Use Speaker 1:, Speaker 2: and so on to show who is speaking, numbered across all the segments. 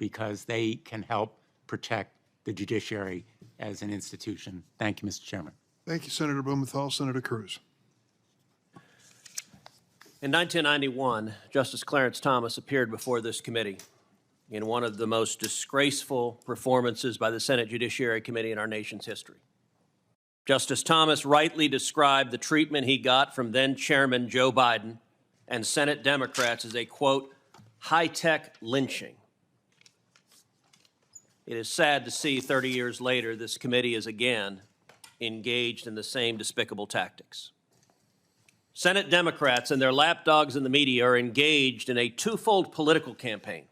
Speaker 1: because they can help protect the judiciary as an institution. Thank you, Mr. Chairman.
Speaker 2: Thank you, Senator Blumenthal. Senator Cruz.
Speaker 3: In 1991, Justice Clarence Thomas appeared before this committee in one of the most disgraceful performances by the Senate Judiciary Committee in our nation's history. Justice Thomas rightly described the treatment he got from then-Chairman Joe Biden and Senate Democrats as a, quote, high-tech lynching. It is sad to see 30 years later this committee is again engaged in the same despicable tactics. Senate Democrats and their lapdogs in the media are engaged in a twofold political campaign.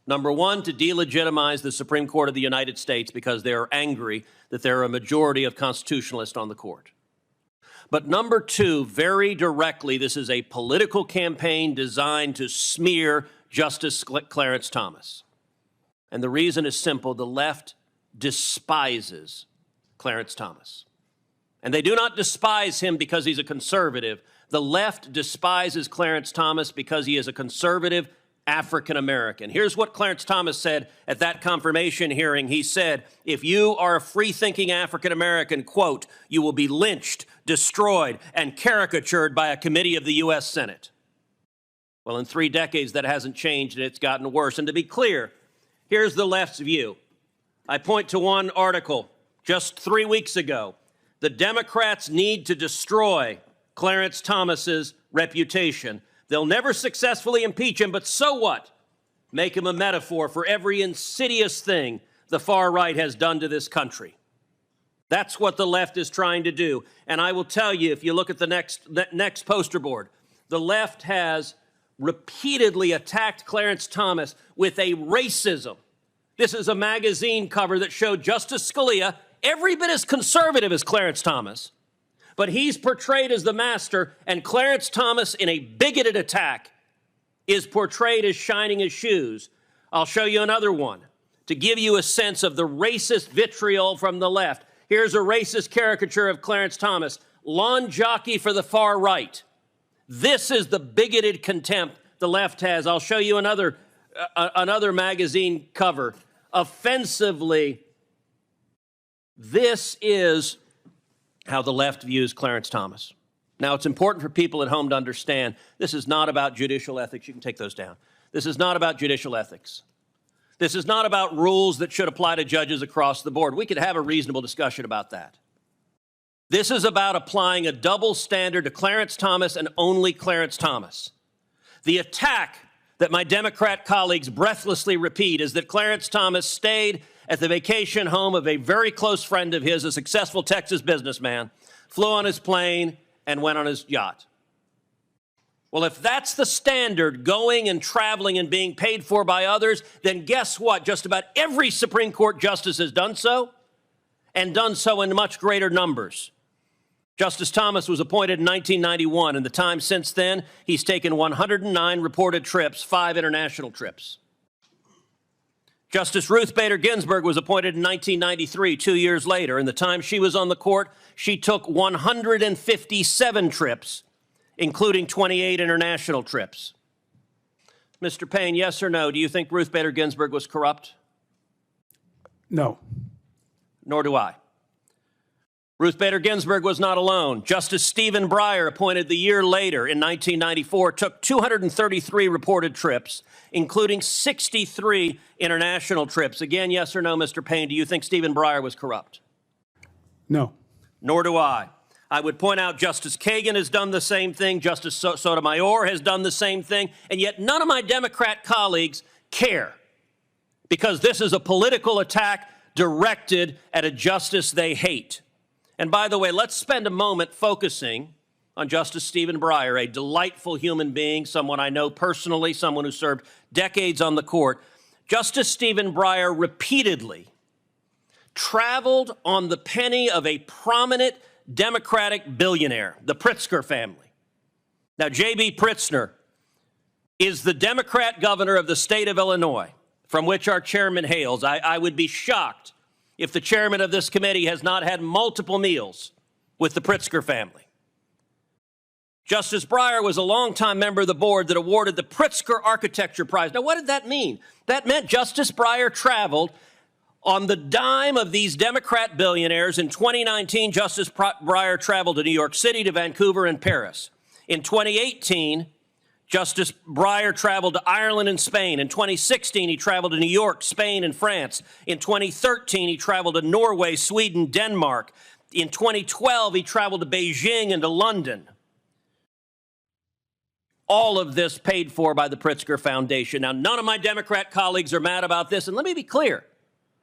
Speaker 3: Number one, to delegitimize the Supreme Court of the United States because they are angry that there are a majority of constitutionalists on the court. But number two, very directly, this is a political campaign designed to smear Justice Clarence Thomas. And the reason is simple. The left despises Clarence Thomas. And they do not despise him because he's a conservative. The left despises Clarence Thomas because he is a conservative African American. Here's what Clarence Thomas said at that confirmation hearing. He said, if you are a free-thinking African American, quote, you will be lynched, destroyed, and caricatured by a committee of the U.S. Senate. Well, in 3 decades, that hasn't changed, and it's gotten worse. And to be clear, here's the left's view. I point to one article just 3 weeks ago. The Democrats need to destroy Clarence Thomas's reputation. They'll never successfully impeach him, but so what? Make him a metaphor for every insidious thing the far right has done to this country. That's what the left is trying to do. And I will tell you, if you look at the next poster board, the left has repeatedly attacked Clarence Thomas with a racism. This is a magazine cover that showed Justice Scalia every bit as conservative as Clarence Thomas, but he's portrayed as the master, and Clarence Thomas, in a bigoted attack, is portrayed as shining his shoes. I'll show you another one to give you a sense of the racist vitriol from the left. Here's a racist caricature of Clarence Thomas, lawn jockey for the far right. This is the bigoted contempt the left has. I'll show you another magazine cover. Offensively, this is how the left views Clarence Thomas. Now, it's important for people at home to understand this is not about judicial ethics. You can take those down. This is not about judicial ethics. This is not about rules that should apply to judges across the board. We could have a reasonable discussion about that. This is about applying a double standard to Clarence Thomas and only Clarence Thomas. The attack that my Democrat colleagues breathlessly repeat is that Clarence Thomas stayed at the vacation home of a very close friend of his, a successful Texas businessman, flew on his plane, and went on his yacht. Well, if that's the standard, going and traveling and being paid for by others, then guess what? Just about every Supreme Court justice has done so, and done so in much greater numbers. Justice Thomas was appointed in 1991. In the time since then, he's taken 109 reported trips, 5 international trips. Justice Ruth Bader Ginsburg was appointed in 1993, 2 years later. In the time she was on the court, she took 157 trips, including 28 international trips. Mr. Payne, yes or no, do you think Ruth Bader Ginsburg was corrupt?
Speaker 1: No.
Speaker 3: Nor do I. Ruth Bader Ginsburg was not alone. Justice Stephen Breyer, appointed the year later in 1994, took 233 reported trips, including 63 international trips. Again, yes or no, Mr. Payne, do you think Stephen Breyer was corrupt?
Speaker 1: No.
Speaker 3: Nor do I. I would point out Justice Kagan has done the same thing, Justice Sotomayor has done the same thing, and yet none of my Democrat colleagues care, because this is a political attack directed at a justice they hate. And by the way, let's spend a moment focusing on Justice Stephen Breyer, a delightful human being, someone I know personally, someone who served decades on the court. Justice Stephen Breyer repeatedly traveled on the penny of a prominent Democratic billionaire, the Pritzker family. Now, J.B. Pritzker is the Democrat governor of the state of Illinois, from which our chairman hails. I would be shocked if the chairman of this committee has not had multiple meals with the Pritzker family. Justice Breyer was a longtime member of the board that awarded the Pritzker Architecture Prize. Now, what did that mean? That meant Justice Breyer traveled on the dime of these Democrat billionaires. In 2019, Justice Breyer traveled to New York City, to Vancouver, and Paris. In 2018, Justice Breyer traveled to Ireland and Spain. In 2016, he traveled to New York, Spain, and France. In 2013, he traveled to Norway, Sweden, Denmark. In 2012, he traveled to Beijing and to London. All of this paid for by the Pritzker Foundation. Now, none of my Democrat colleagues are mad about this, and let me be clear.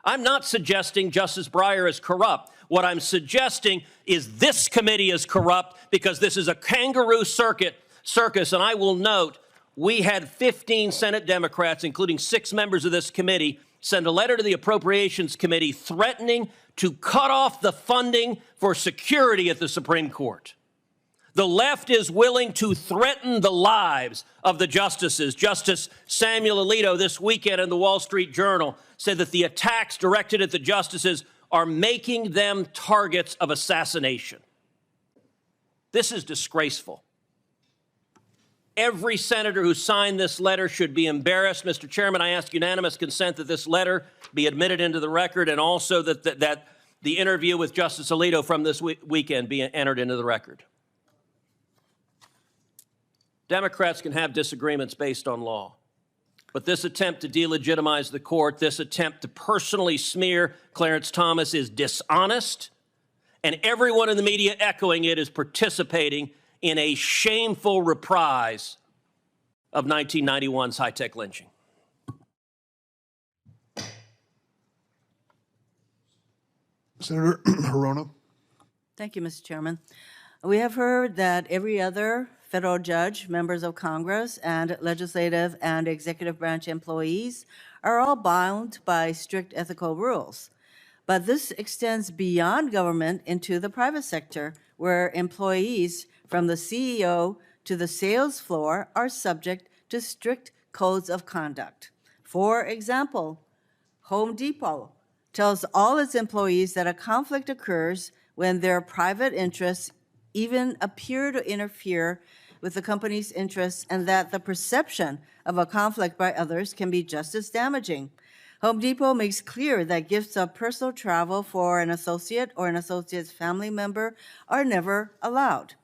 Speaker 3: I'm not suggesting Justice Breyer is corrupt. What I'm suggesting is this committee is corrupt because this is a kangaroo circus, and I will note we had 15 Senate Democrats, including 6 members of this committee, send a letter to the Appropriations Committee threatening to cut off the funding for security at the Supreme Court. The left is willing to threaten the lives of the justices. Justice Samuel Alito this weekend in the Wall Street Journal said that the attacks directed at the justices are making them targets of assassination. This is disgraceful. Every senator who signed this letter should be embarrassed. Mr. Chairman, I ask unanimous consent that this letter be admitted into the record, and also that the interview with Justice Alito from this weekend be entered into the record. Democrats can have disagreements based on law, but this attempt to delegitimize the court, this attempt to personally smear Clarence Thomas is dishonest, and everyone in the media echoing it is participating in a shameful reprise of 1991's high-tech lynching.
Speaker 2: Senator Hirono.
Speaker 4: Thank you, Mr. Chairman. We have heard that every other federal judge, members of Congress, and legislative and executive branch employees are all bound by strict ethical rules. But this extends beyond government into the private sector, where employees from the CEO to the sales floor are subject to strict codes of conduct. For example, Home Depot tells all its employees that a conflict occurs when their private interests even appear to interfere with the company's interests, and that the perception of a conflict by others can be just as damaging. Home Depot makes clear that gifts of personal travel for an associate or an associate's family member are never allowed.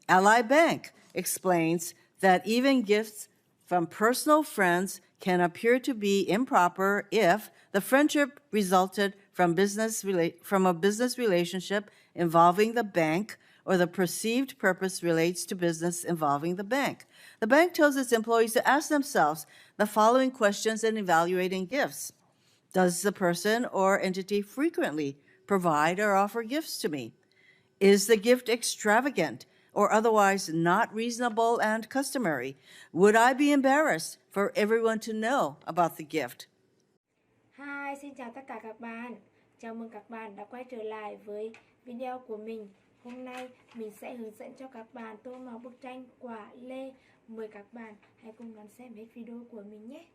Speaker 4: Ally Bank explains that even gifts from personal friends can appear to be improper if the friendship resulted from a business relationship involving the bank, or the perceived purpose relates to business involving the bank. The bank tells its employees to ask themselves the following questions in evaluating gifts. Does the person or entity frequently provide or offer gifts to me? Is the gift extravagant or otherwise not reasonable and customary? Would I be embarrassed for everyone to know about the gift?
Speaker 5: Hi, xin chào tất cả các bạn. Chào mừng các bạn đã quay trở lại với video của mình. Hôm nay mình sẽ hướng dẫn cho các bạn tô màu bức tranh quả lê. Mời các bạn hãy cùng đón xem hết video của mình nhé.